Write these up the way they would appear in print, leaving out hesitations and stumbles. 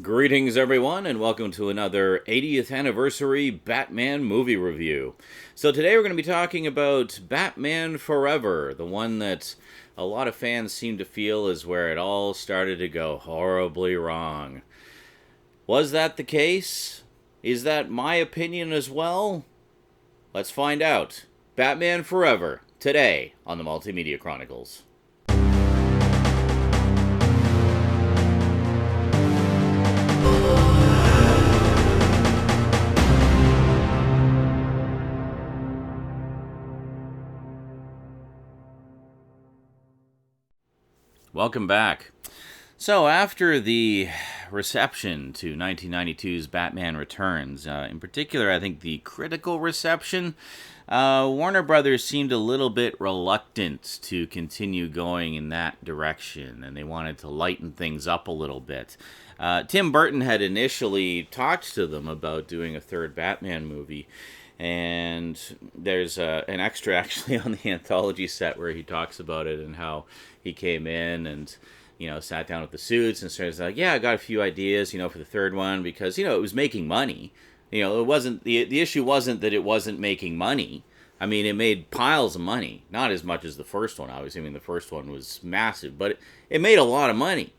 Greetings, everyone, and welcome to another 80th anniversary Batman movie review. So today we're going to be talking about Batman Forever, the one that a lot of fans seem to feel is where it all started to go horribly wrong. Was that the case? Is that my opinion as well? Let's find out. Batman Forever, today on the Multimedia Chronicles. Welcome back. So after the reception to 1992's Batman Returns, in particular I think the critical reception, Warner Brothers seemed a little bit reluctant to continue going in that direction, and they wanted to lighten things up a little bit. Tim Burton had initially talked to them about doing a third Batman movie, and there's an extra actually on the anthology set where he talks about it and how he came in and, sat down with the suits and started like, yeah, I got a few ideas, for the third one because, it was making money. It wasn't, the issue wasn't that it wasn't making money. I mean, it made piles of money. Not as much as the first one, obviously. I mean, the first one was massive, but it made a lot of money.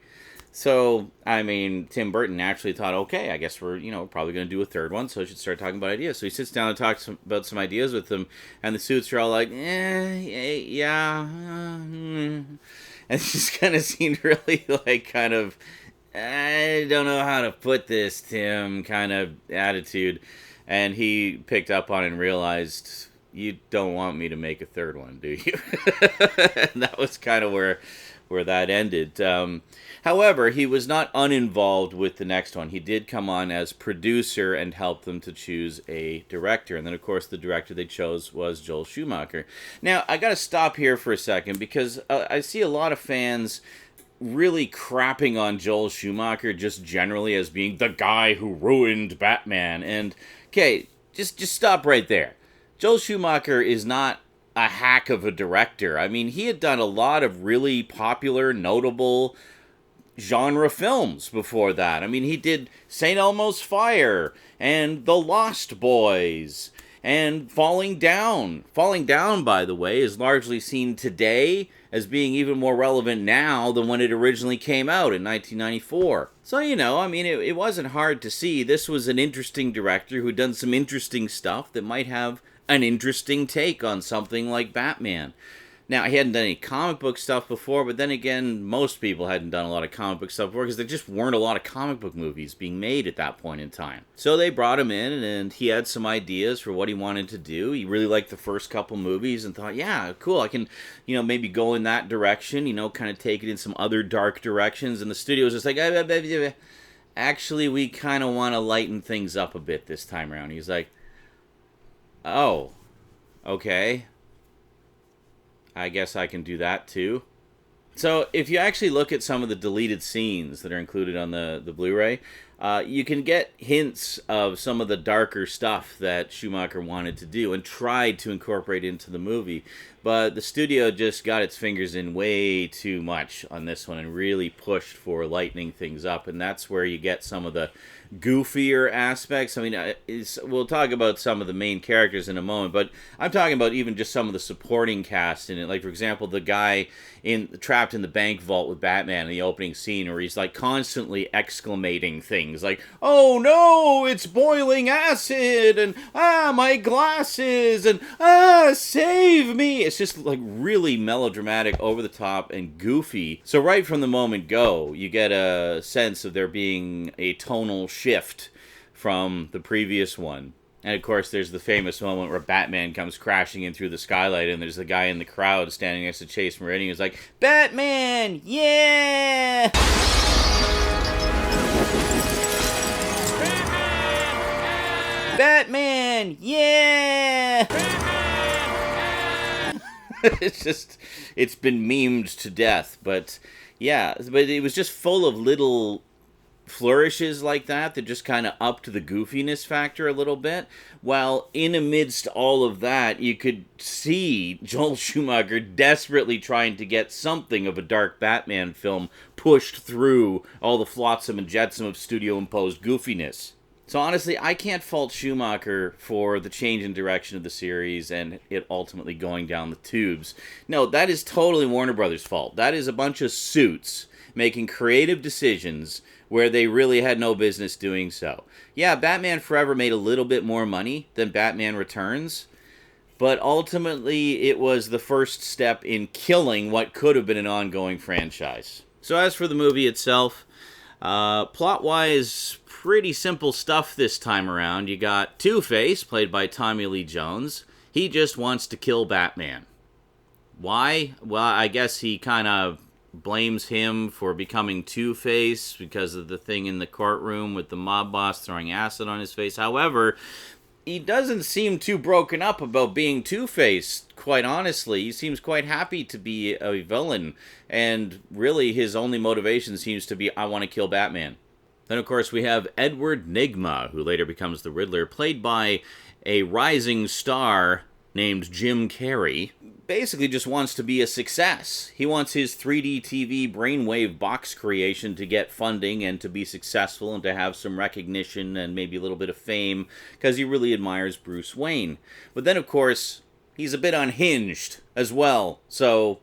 So, I mean, Tim Burton naturally thought, okay, I guess we're, probably going to do a third one, so I should start talking about ideas. So he sits down and talks about some ideas with them, and the suits are all like, yeah. And it just kind of seemed really kind of, I don't know how to put this, Tim, kind of attitude. And he picked up on it and realized, you don't want me to make a third one, do you? And that was kind of where that ended. However, he was not uninvolved with the next one. He did come on as producer and help them to choose a director. And then, of course, the director they chose was Joel Schumacher. Now, I got to stop here for a second because I see a lot of fans really crapping on Joel Schumacher just generally as being the guy who ruined Batman. And, okay, just stop right there. Joel Schumacher is not a hack of a director. I mean, he had done a lot of really popular, notable genre films before that. I mean, he did St. Elmo's Fire and The Lost Boys and Falling Down. Falling Down, by the way, is largely seen today as being even more relevant now than when it originally came out in 1994. So, I mean, it wasn't hard to see this was an interesting director who'd done some interesting stuff that might have an interesting take on something like Batman. Now, he hadn't done any comic book stuff before, but then again, most people hadn't done a lot of comic book stuff before because there just weren't a lot of comic book movies being made at that point in time. So they brought him in, and he had some ideas for what he wanted to do. He really liked the first couple movies and thought, yeah, cool, I can, maybe go in that direction, kind of take it in some other dark directions. And the studio was just like, actually, we kind of want to lighten things up a bit this time around. He's like, oh, okay. I guess I can do that too. So if you actually look at some of the deleted scenes that are included on the Blu-ray, you can get hints of some of the darker stuff that Schumacher wanted to do and tried to incorporate into the movie. But the studio just got its fingers in way too much on this one and really pushed for lightening things up. And that's where you get some of the goofier aspects. I mean, we'll talk about some of the main characters in a moment, but I'm talking about even just some of the supporting cast in it. Like, for example, the guy trapped in the bank vault with Batman in the opening scene where he's constantly exclamating things like, oh no, it's boiling acid, and my glasses, and save me. It's just really melodramatic, over the top, and goofy. So right from the moment go, you get a sense of there being a tonal shift from the previous one. And of course, there's the famous moment where Batman comes crashing in through the skylight, and there's the guy in the crowd standing next to Chase Meridian who's like, Batman, yeah! Batman, yeah! It's been memed to death, but yeah, but it was just full of little flourishes like that just kind of up to the goofiness factor a little bit. While in amidst all of that, you could see Joel Schumacher desperately trying to get something of a dark Batman film pushed through all the flotsam and jetsam of studio-imposed goofiness. So honestly, I can't fault Schumacher for the change in direction of the series and it ultimately going down the tubes. No, that is totally Warner Brothers' fault. That is a bunch of suits making creative decisions where they really had no business doing so. Yeah, Batman Forever made a little bit more money than Batman Returns, but ultimately it was the first step in killing what could have been an ongoing franchise. So as for the movie itself, plot-wise, pretty simple stuff this time around. You got Two-Face, played by Tommy Lee Jones. He just wants to kill Batman. Why? Well, I guess he kind of blames him for becoming Two-Face because of the thing in the courtroom with the mob boss throwing acid on his face. However, he doesn't seem too broken up about being Two-Face, quite honestly. He seems quite happy to be a villain, and really his only motivation seems to be, I want to kill Batman. Then, of course, we have Edward Nygma, who later becomes the Riddler, played by a rising star named Jim Carrey. Basically just wants to be a success. He wants his 3D TV brainwave box creation to get funding and to be successful and to have some recognition and maybe a little bit of fame because he really admires Bruce Wayne. But then, of course, he's a bit unhinged as well. So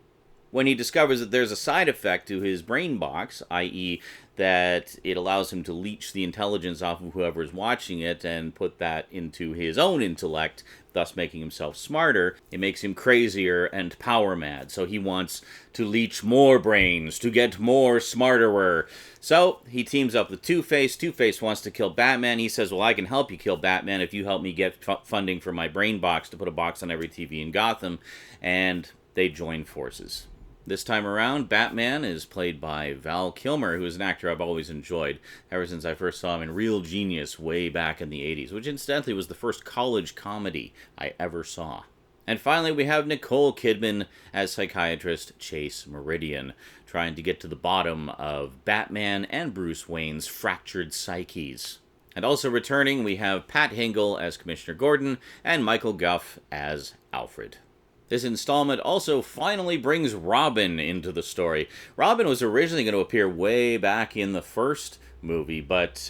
when he discovers that there's a side effect to his brain box, i.e. that it allows him to leech the intelligence off of whoever's watching it and put that into his own intellect, thus making himself smarter, it makes him crazier and power mad. So he wants to leech more brains, to get more smarterer. So he teams up with Two-Face. Two-Face wants to kill Batman. He says, well, I can help you kill Batman if you help me get funding for my brain box to put a box on every TV in Gotham. And they join forces. This time around, Batman is played by Val Kilmer, who is an actor I've always enjoyed ever since I first saw him in Real Genius way back in the 80s, which incidentally was the first college comedy I ever saw. And finally, we have Nicole Kidman as psychiatrist Chase Meridian, trying to get to the bottom of Batman and Bruce Wayne's fractured psyches. And also returning, we have Pat Hingle as Commissioner Gordon and Michael Gough as Alfred. This installment also finally brings Robin into the story. Robin was originally going to appear way back in the first movie, but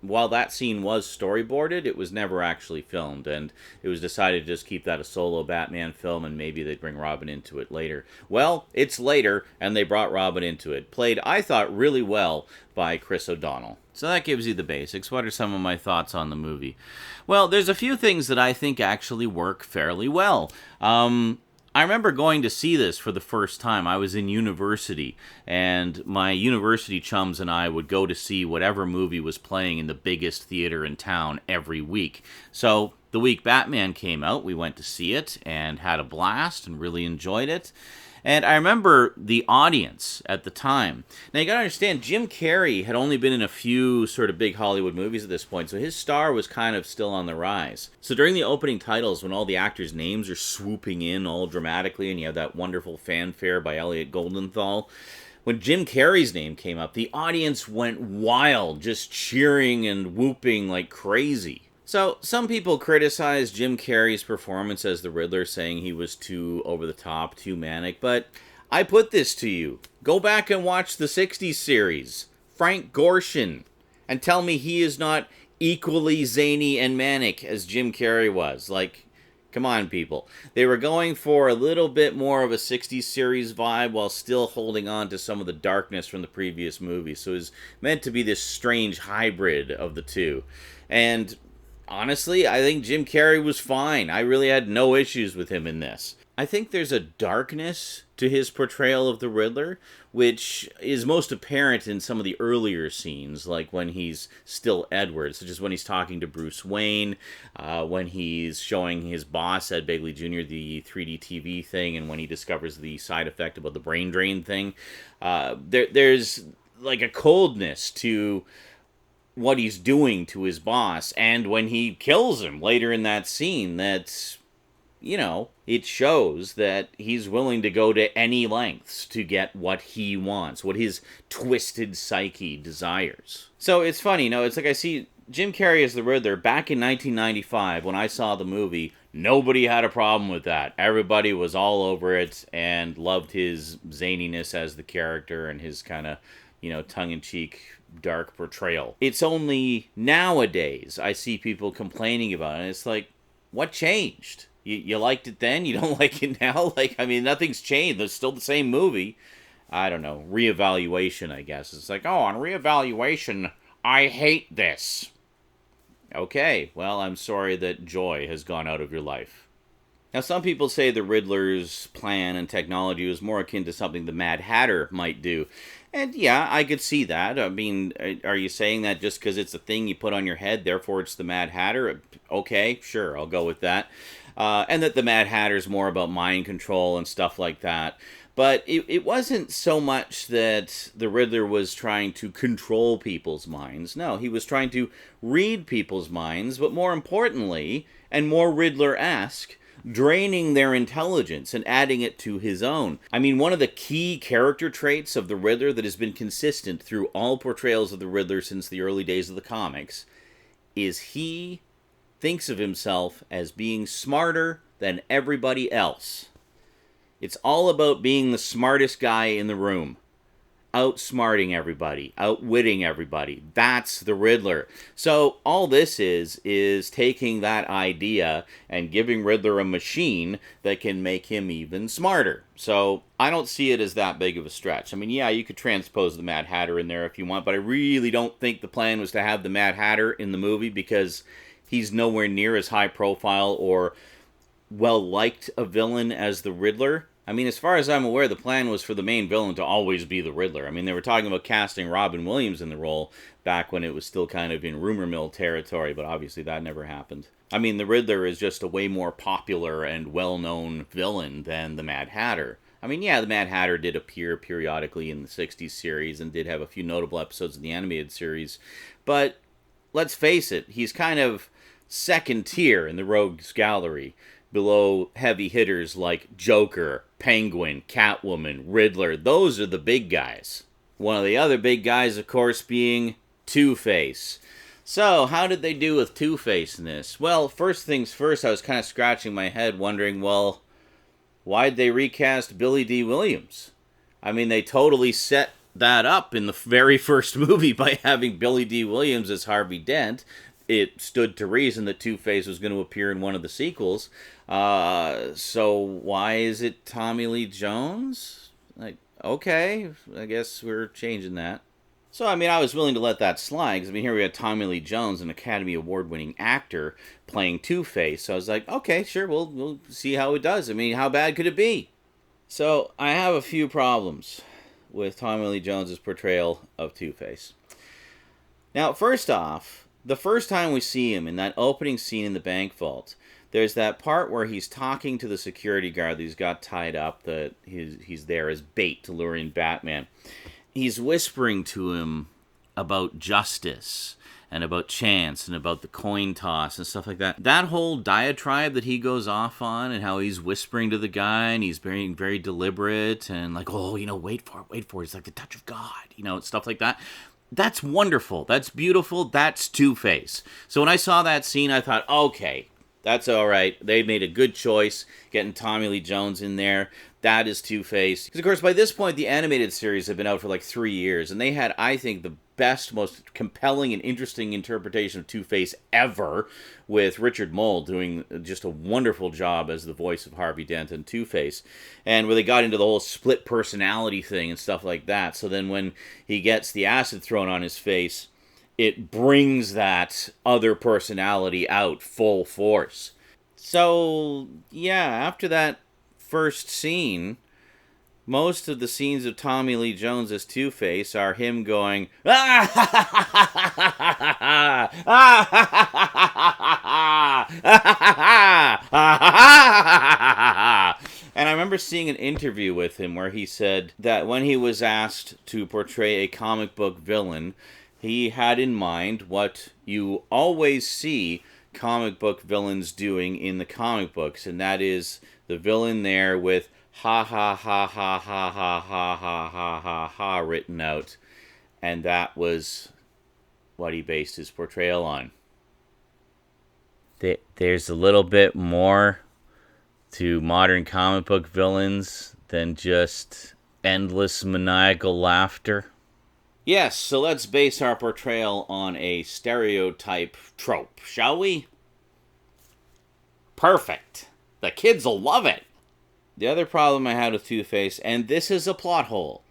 while that scene was storyboarded, it was never actually filmed, and it was decided to just keep that a solo Batman film, and maybe they'd bring Robin into it later. Well, it's later, and they brought Robin into it. Played, I thought, really well by Chris O'Donnell. So that gives you the basics. What are some of my thoughts on the movie? Well, there's a few things that I think actually work fairly well. I remember going to see this for the first time. I was in university, and my university chums and I would go to see whatever movie was playing in the biggest theater in town every week. So the week Batman came out, we went to see it and had a blast and really enjoyed it. And I remember the audience at the time. Now, you gotta understand, Jim Carrey had only been in a few sort of big Hollywood movies at this point, so his star was kind of still on the rise. So during the opening titles, when all the actors' names are swooping in all dramatically, and you have that wonderful fanfare by Elliot Goldenthal, when Jim Carrey's name came up, the audience went wild, just cheering and whooping like crazy. So, some people criticize Jim Carrey's performance as the Riddler, saying he was too over-the-top, too manic, but I put this to you. Go back and watch the 60s series, Frank Gorshin, and tell me he is not equally zany and manic as Jim Carrey was. Like, come on, people. They were going for a little bit more of a 60s series vibe while still holding on to some of the darkness from the previous movies. So it was meant to be this strange hybrid of the two. And honestly, I think Jim Carrey was fine. I really had no issues with him in this. I think there's a darkness to his portrayal of the Riddler, which is most apparent in some of the earlier scenes, like when he's still Edward, such as when he's talking to Bruce Wayne, when he's showing his boss, Ed Begley Jr., the 3D TV thing, and when he discovers the side effect about the brain drain thing. There's like a coldness to what he's doing to his boss, and when he kills him later in that scene, that's it shows that he's willing to go to any lengths to get what he wants, what his twisted psyche desires. So it's funny, it's like I see Jim Carrey as the Riddler back in 1995 when I saw the movie. Nobody had a problem with that. Everybody was all over it and loved his zaniness as the character and his kind of, tongue-in-cheek dark portrayal. It's only nowadays I see people complaining about it, and it's like, what changed? You liked it then? You don't like it now? Nothing's changed. It's still the same movie. I don't know. Reevaluation, I guess. It's like, on reevaluation, I hate this. Okay, well, I'm sorry that joy has gone out of your life. Now, some people say the Riddler's plan and technology was more akin to something the Mad Hatter might do. And yeah, I could see that. Are you saying that just because it's a thing you put on your head, therefore it's the Mad Hatter? Okay, sure, I'll go with that. And that the Mad Hatter's more about mind control and stuff like that. But it wasn't so much that the Riddler was trying to control people's minds. No, he was trying to read people's minds, but more importantly, and more Riddler-esque, draining their intelligence and adding it to his own. One of the key character traits of the Riddler that has been consistent through all portrayals of the Riddler since the early days of the comics is he thinks of himself as being smarter than everybody else. It's all about being the smartest guy in the room. Outsmarting everybody, outwitting everybody. That's the Riddler. So all this is taking that idea and giving Riddler a machine that can make him even smarter. So I don't see it as that big of a stretch. Yeah, you could transpose the Mad Hatter in there if you want, but I really don't think the plan was to have the Mad Hatter in the movie because he's nowhere near as high profile or well-liked a villain as the Riddler. As far as I'm aware, the plan was for the main villain to always be the Riddler. They were talking about casting Robin Williams in the role back when it was still kind of in rumor mill territory, but obviously that never happened. The Riddler is just a way more popular and well-known villain than the Mad Hatter. Yeah, the Mad Hatter did appear periodically in the 60s series and did have a few notable episodes of the animated series, but let's face it, he's kind of second tier in the Rogues Gallery, below heavy hitters like Joker, Penguin, Catwoman, Riddler. Those are the big guys. One of the other big guys, of course, being Two-Face. So, how did they do with Two-Face in this? Well, first things first, I was kind of scratching my head wondering, well, why'd they recast Billy D. Williams? They totally set that up in the very first movie by having Billy D. Williams as Harvey Dent. It stood to reason that Two-Face was going to appear in one of the sequels. So why is it Tommy Lee Jones? Okay, I guess we're changing that. So, I was willing to let that slide, because, here we had Tommy Lee Jones, an Academy Award-winning actor, playing Two-Face. So I was like, okay, sure, we'll see how it does. How bad could it be? So, I have a few problems with Tommy Lee Jones' portrayal of Two-Face. Now, first off, the first time we see him in that opening scene in the bank vault, there's that part where he's talking to the security guard that he's got tied up, that he's there as bait to lure in Batman. He's whispering to him about justice and about chance and about the coin toss and stuff like that. That whole diatribe that he goes off on and how he's whispering to the guy and he's being very deliberate and like, wait for it. It's like the touch of God, stuff like that. That's wonderful. That's beautiful. That's Two-Face. So when I saw that scene, I thought, okay, that's all right. They made a good choice getting Tommy Lee Jones in there. That is Two-Face. Because, of course, by this point, the animated series had been out for like 3 years, and they had, I think, the best, most compelling and interesting interpretation of Two-Face ever, with Richard Mole doing just a wonderful job as the voice of Harvey Dent and Two-Face, and where they got into the whole split personality thing and stuff like that. So then when he gets the acid thrown on his face, it brings that other personality out full force. So, yeah, after that first scene, most of the scenes of Tommy Lee Jones as Two-Face are him going, ah, ha, ha, ha, ha, ha, ha, ha. And I remember seeing an interview with him where he said that when he was asked to portray a comic book villain, he had in mind what you always see comic book villains doing in the comic books, and that is the villain there with ha ha ha ha ha ha ha ha ha ha ha written out, and that was what he based his portrayal on. There's a little bit more to modern comic book villains than just endless maniacal laughter. Yes, so let's base our portrayal on a stereotype trope, shall we? Perfect. The kids will love it. The other problem I had with Two-Face, and this is a plot hole.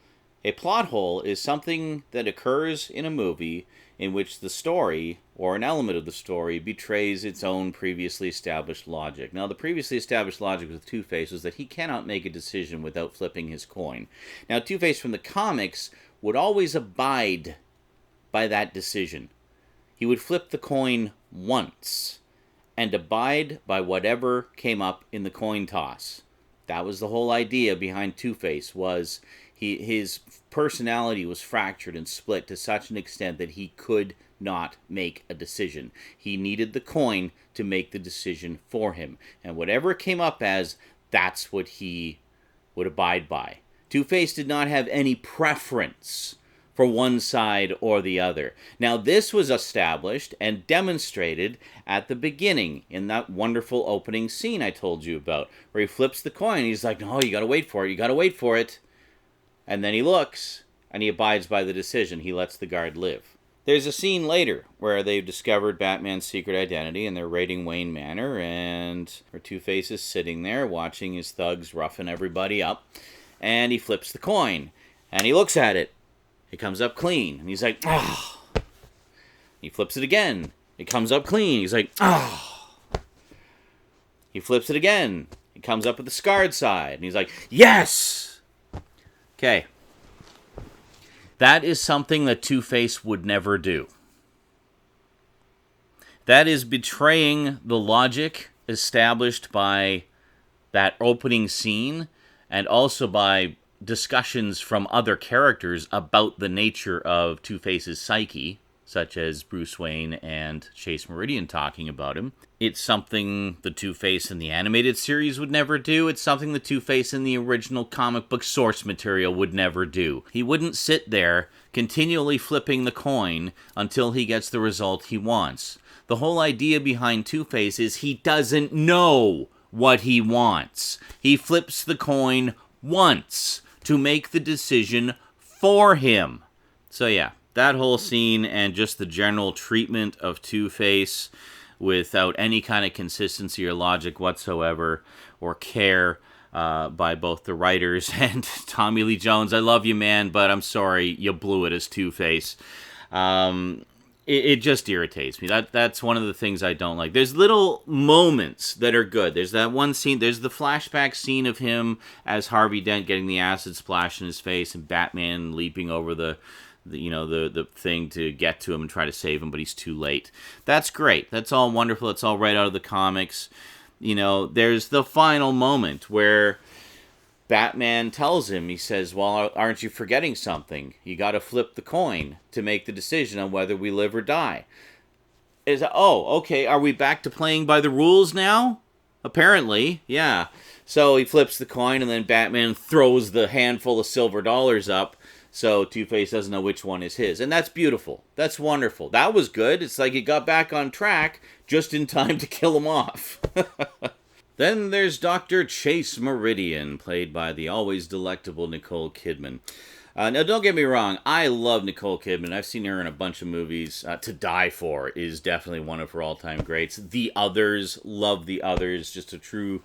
A plot hole is something that occurs in a movie in which the story, or an element of the story, betrays its own previously established logic. Now, the previously established logic with Two-Face was that he cannot make a decision without flipping his coin. Now, Two-Face from the comics would always abide by that decision. He would flip the coin once and abide by whatever came up in the coin toss. That was the whole idea behind Two-Face, was his personality was fractured and split to such an extent that he could not make a decision. He needed the coin to make the decision for him. And whatever it came up as, that's what he would abide by. Two-Face did not have any preference for one side or the other. Now, this was established and demonstrated at the beginning in that wonderful opening scene I told you about, where he flips the coin. He's like, no, you gotta wait for it, you gotta wait for it. And then he looks, and he abides by the decision. He lets the guard live. There's a scene later where they've discovered Batman's secret identity, and they're raiding Wayne Manor, and Two-Face is sitting there watching his thugs roughing everybody up, and he flips the coin, and he looks at it. It comes up clean, and he's like, oh. He flips it again. It comes up clean. He's like, oh. He flips it again. It comes up with the scarred side, and he's like, yes! Okay. That is something that Two-Face would never do. That is betraying the logic established by that opening scene, and also by discussions from other characters about the nature of Two-Face's psyche, such as Bruce Wayne and Chase Meridian talking about him. It's something the Two-Face in the animated series would never do. It's something the Two-Face in the original comic book source material would never do. He wouldn't sit there continually flipping the coin until he gets the result he wants. The whole idea behind Two-Face is he doesn't know what he wants. He flips the coin once to make the decision for him. So yeah, that whole scene and just the general treatment of Two-Face without any kind of consistency or logic whatsoever or care by both the writers and Tommy Lee Jones. I love you, man, but I'm sorry, you blew it as Two-Face. It just irritates me. That's one of the things I don't like. There's little moments that are good. There's that one scene, there's the flashback scene of him as Harvey Dent getting the acid splash in his face and Batman leaping over the thing to get to him and try to save him, but he's too late. That's great. That's all wonderful. It's all right out of the comics. There's the final moment where Batman tells him, he says, well, aren't you forgetting something? You got to flip the coin to make the decision on whether we live or die. Okay, are we back to playing by the rules now? Apparently, yeah. So he flips the coin, and then Batman throws the handful of silver dollars up, so Two-Face doesn't know which one is his. And that's beautiful. That's wonderful. That was good. It's like he got back on track just in time to kill him off. Then there's Dr. Chase Meridian, played by the always delectable Nicole Kidman. Now, don't get me wrong. I love Nicole Kidman. I've seen her in a bunch of movies. To Die For is definitely one of her all-time greats. The Others, love The Others. Just a true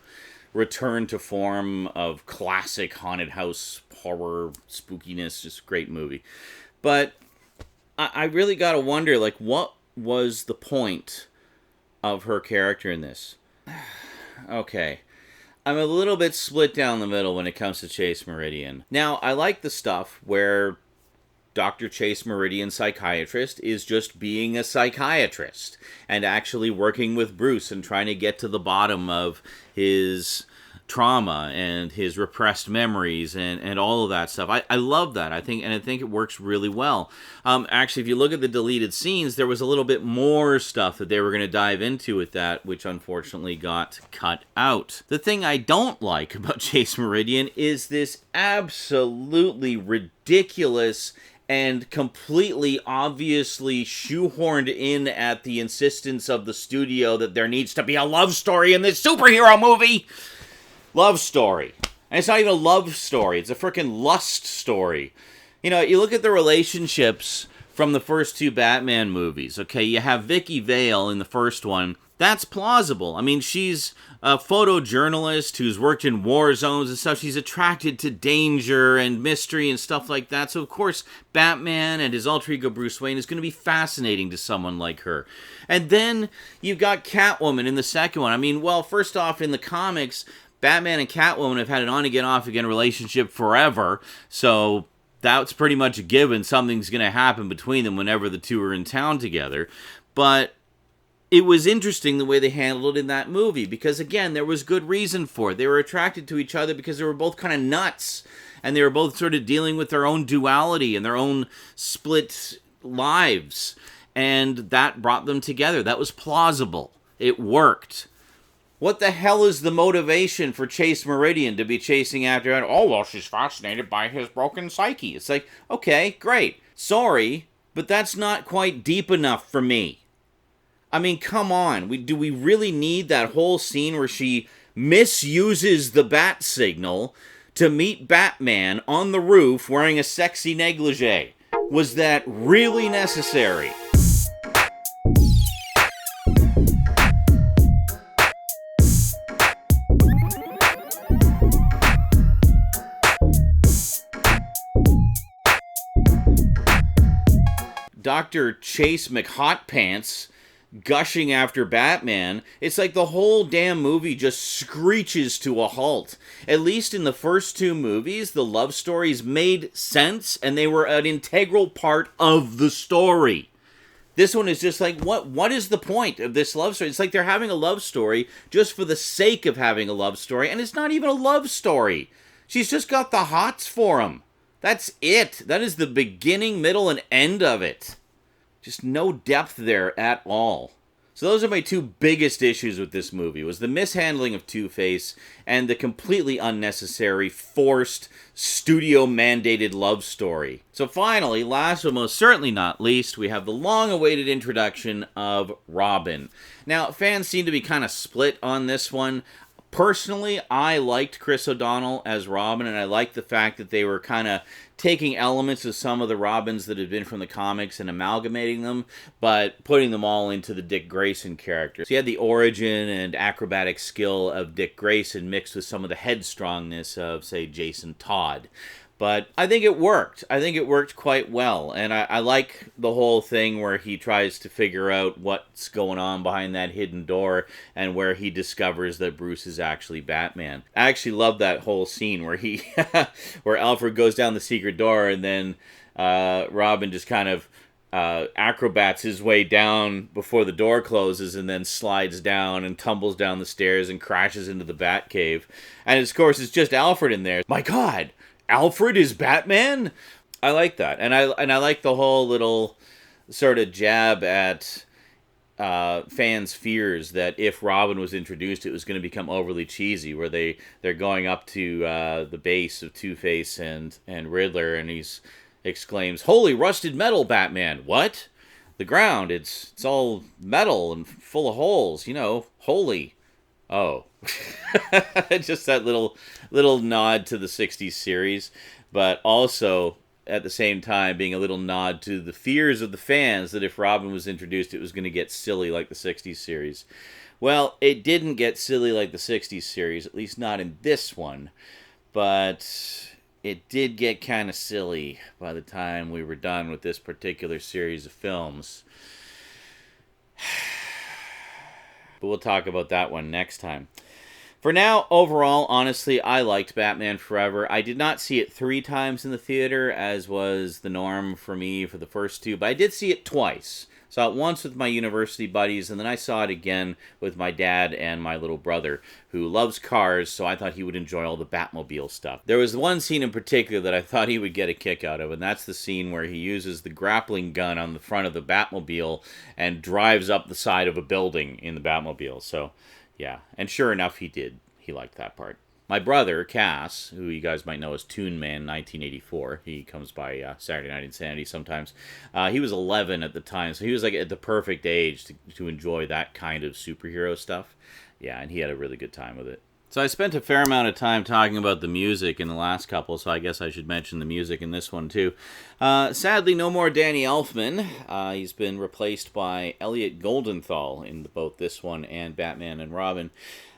return to form of classic haunted house horror spookiness. Just a great movie. But I really got to wonder, what was the point of her character in this? Okay. I'm a little bit split down the middle when it comes to Chase Meridian. Now, I like the stuff where Dr. Chase Meridian, psychiatrist, is just being a psychiatrist and actually working with Bruce and trying to get to the bottom of his trauma and his repressed memories and all of that stuff. I love that. I think it works really well. Actually, if you look at the deleted scenes, there was a little bit more stuff that they were going to dive into with that, which unfortunately got cut out. The thing I don't like about Chase Meridian is this absolutely ridiculous and completely obviously shoehorned in at the insistence of the studio that there needs to be a love story in this superhero movie. Love story. And it's not even a love story. It's a freaking lust story. You know, you look at the relationships from the first two Batman movies. Okay, you have Vicky Vale in the first one. That's plausible. I mean, she's a photojournalist who's worked in war zones and stuff. She's attracted to danger and mystery and stuff like that. So, of course, Batman and his alter ego Bruce Wayne is going to be fascinating to someone like her. And then you've got Catwoman in the second one. I mean, well, first off, in the comics, Batman and Catwoman have had an on-again, off-again relationship forever, so that's pretty much a given. Something's going to happen between them whenever the two are in town together. But it was interesting the way they handled it in that movie, because, again, there was good reason for it. They were attracted to each other because they were both kind of nuts, and they were both sort of dealing with their own duality and their own split lives, and that brought them together. That was plausible. It worked. What the hell is the motivation for Chase Meridian to be chasing after her? Oh, well, she's fascinated by his broken psyche. It's like, okay, great. Sorry, but that's not quite deep enough for me. I mean, come on. Do we really need that whole scene where she misuses the bat signal to meet Batman on the roof wearing a sexy negligee? Was that really necessary? Dr. Chase McHotpants gushing after Batman, it's like the whole damn movie just screeches to a halt. At least in the first two movies, the love stories made sense and they were an integral part of the story. This one is just like, what is the point of this love story? It's like they're having a love story just for the sake of having a love story, and it's not even a love story. She's just got the hots for him. That's it. That is the beginning, middle, and end of it. Just no depth there at all. So those are my two biggest issues with this movie, was the mishandling of Two-Face and the completely unnecessary, forced, studio-mandated love story. So finally, last but most certainly not least, we have the long-awaited introduction of Robin. Now, fans seem to be kind of split on this one. Personally, I liked Chris O'Donnell as Robin, and I liked the fact that they were kind of taking elements of some of the Robins that had been from the comics and amalgamating them, but putting them all into the Dick Grayson character. So you had the origin and acrobatic skill of Dick Grayson mixed with some of the headstrongness of, say, Jason Todd. But I think it worked. I think it worked quite well. And I like the whole thing where he tries to figure out what's going on behind that hidden door and where he discovers that Bruce is actually Batman. I actually love that whole scene where where Alfred goes down the secret door and then Robin just kind of acrobats his way down before the door closes and then slides down and tumbles down the stairs and crashes into the Batcave. And of course, it's just Alfred in there. My God! Alfred is Batman? I like that. And I like the whole little sort of jab at fans' fears that if Robin was introduced, it was going to become overly cheesy, where they're going up to the base of Two-Face and Riddler, and he exclaims, "Holy rusted metal, Batman!" What? The ground, it's all metal and full of holes, holy. Oh. Just that little nod to the 60s series, but also at the same time being a little nod to the fears of the fans that if Robin was introduced, it was going to get silly like the 60s series. Well, it didn't get silly like the 60s series, at least not in this one, but it did get kind of silly by the time we were done with this particular series of films. But we'll talk about that one next time. For now, overall, honestly, I liked Batman Forever. I did not see it 3 times in the theater, as was the norm for me for the first two, but I did see it twice. Saw it once with my university buddies, and then I saw it again with my dad and my little brother, who loves cars, so I thought he would enjoy all the Batmobile stuff. There was one scene in particular that I thought he would get a kick out of, and that's the scene where he uses the grappling gun on the front of the Batmobile and drives up the side of a building in the Batmobile. So, yeah. And sure enough, he did. He liked that part. My brother, Cass, who you guys might know as Toon Man 1984, he comes by Saturday Night Insanity sometimes, he was 11 at the time, so he was like at the perfect age to enjoy that kind of superhero stuff. Yeah, and he had a really good time with it. So I spent a fair amount of time talking about the music in the last couple, so I guess I should mention the music in this one too. Sadly, no more Danny Elfman. He's been replaced by Elliot Goldenthal in both this one and Batman and Robin.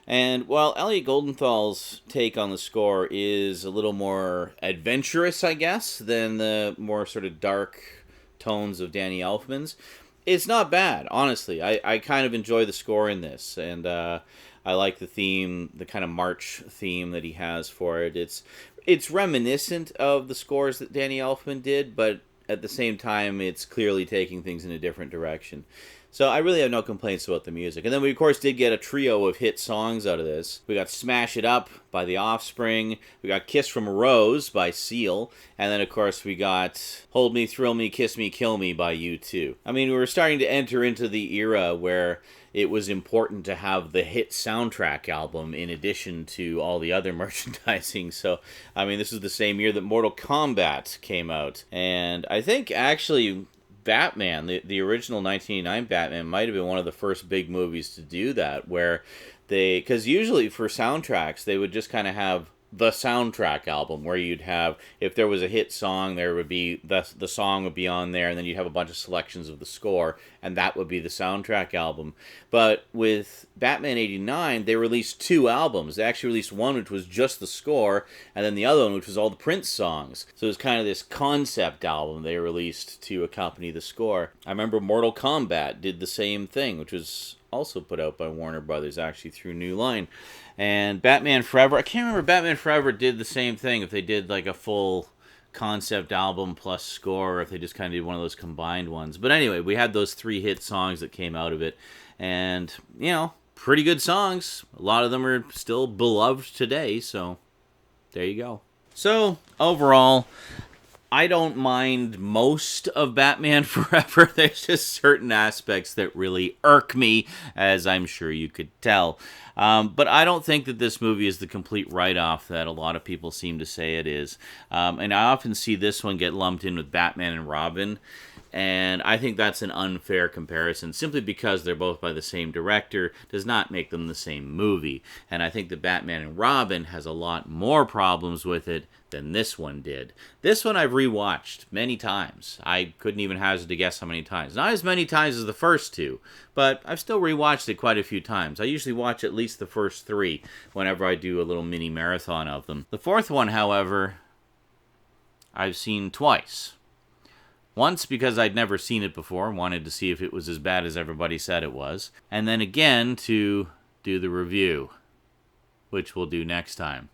And while Elliot Goldenthal's take on the score is a little more adventurous, I guess, than the more sort of dark tones of Danny Elfman's, it's not bad, honestly. I kind of enjoy the score in this, and I like the theme, the kind of march theme that he has for it. It's reminiscent of the scores that Danny Elfman did, but at the same time, it's clearly taking things in a different direction. So I really have no complaints about the music. And then we, of course, did get a trio of hit songs out of this. We got Smash It Up by The Offspring. We got Kiss from a Rose by Seal. And then, of course, we got Hold Me, Thrill Me, Kiss Me, Kill Me by U2. I mean, we were starting to enter into the era where it was important to have the hit soundtrack album in addition to all the other merchandising. So, I mean, this is the same year that Mortal Kombat came out. And I think, actually, Batman, the original 1989 Batman, might have been one of the first big movies to do that, where because usually for soundtracks, they would just kind of have the soundtrack album, where you'd have, if there was a hit song, there would be, the song would be on there, and then you'd have a bunch of selections of the score, and that would be the soundtrack album. But with Batman 89, they released two albums. They actually released one which was just the score, and then the other one which was all the Prince songs. So it was kind of this concept album they released to accompany the score. I remember Mortal Kombat did the same thing, which was also put out by Warner Brothers, actually, through New Line. And Batman Forever, I can't remember if Batman Forever did the same thing, if they did like a full concept album plus score, or if they just kind of did one of those combined ones. But anyway, we had those three hit songs that came out of it, and, you know, pretty good songs. A lot of them are still beloved today, so there you go. So, overall, I don't mind most of Batman Forever. There's just certain aspects that really irk me, as I'm sure you could tell. But I don't think that this movie is the complete write-off that a lot of people seem to say it is. And I often see this one get lumped in with Batman and Robin, and I think that's an unfair comparison. Simply because they're both by the same director does not make them the same movie. And I think that Batman and Robin has a lot more problems with it than this one did. This one I've rewatched many times. I couldn't even hazard to guess how many times. Not as many times as the first two, but I've still rewatched it quite a few times. I usually watch at least the first three whenever I do a little mini marathon of them. The fourth one, however, I've seen twice. Once because I'd never seen it before and wanted to see if it was as bad as everybody said it was. And then again to do the review, which we'll do next time.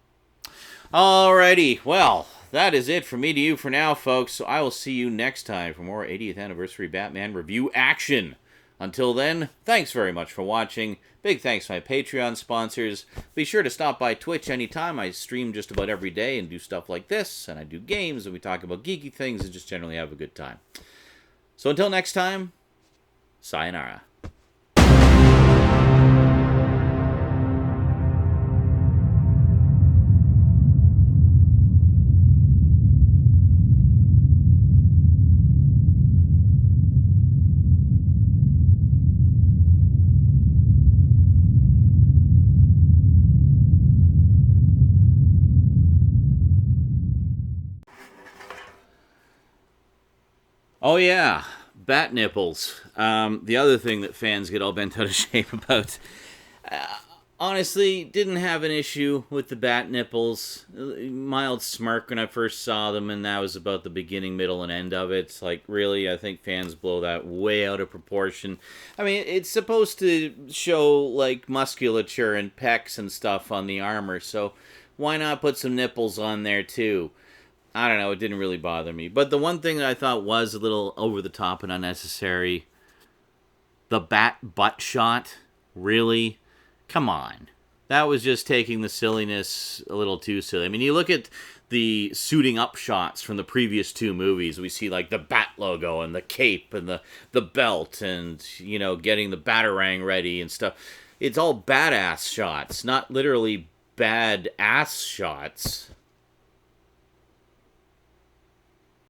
Alrighty, well, that is it from me to you for now, folks. So I will see you next time for more 80th Anniversary Batman review action. Until then, thanks very much for watching. Big thanks to my Patreon sponsors. Be sure to stop by Twitch anytime. I stream just about every day and do stuff like this, and I do games, and we talk about geeky things, and just generally have a good time. So until next time, sayonara. Oh yeah, bat nipples. The other thing that fans get all bent out of shape about. Honestly, didn't have an issue with the bat nipples. Mild smirk when I first saw them, and that was about the beginning, middle, and end of it. Like, really, I think fans blow that way out of proportion. I mean, it's supposed to show, like, musculature and pecs and stuff on the armor, so why not put some nipples on there, too? I don't know, it didn't really bother me. But the one thing that I thought was a little over the top and unnecessary The bat butt shot? Really? Come on. That was just taking the silliness a little too silly. I mean, you look at the suiting up shots from the previous two movies. We see like the bat logo and the cape and the belt and, you know, getting the batarang ready and stuff. It's all badass shots, not literally bad ass shots.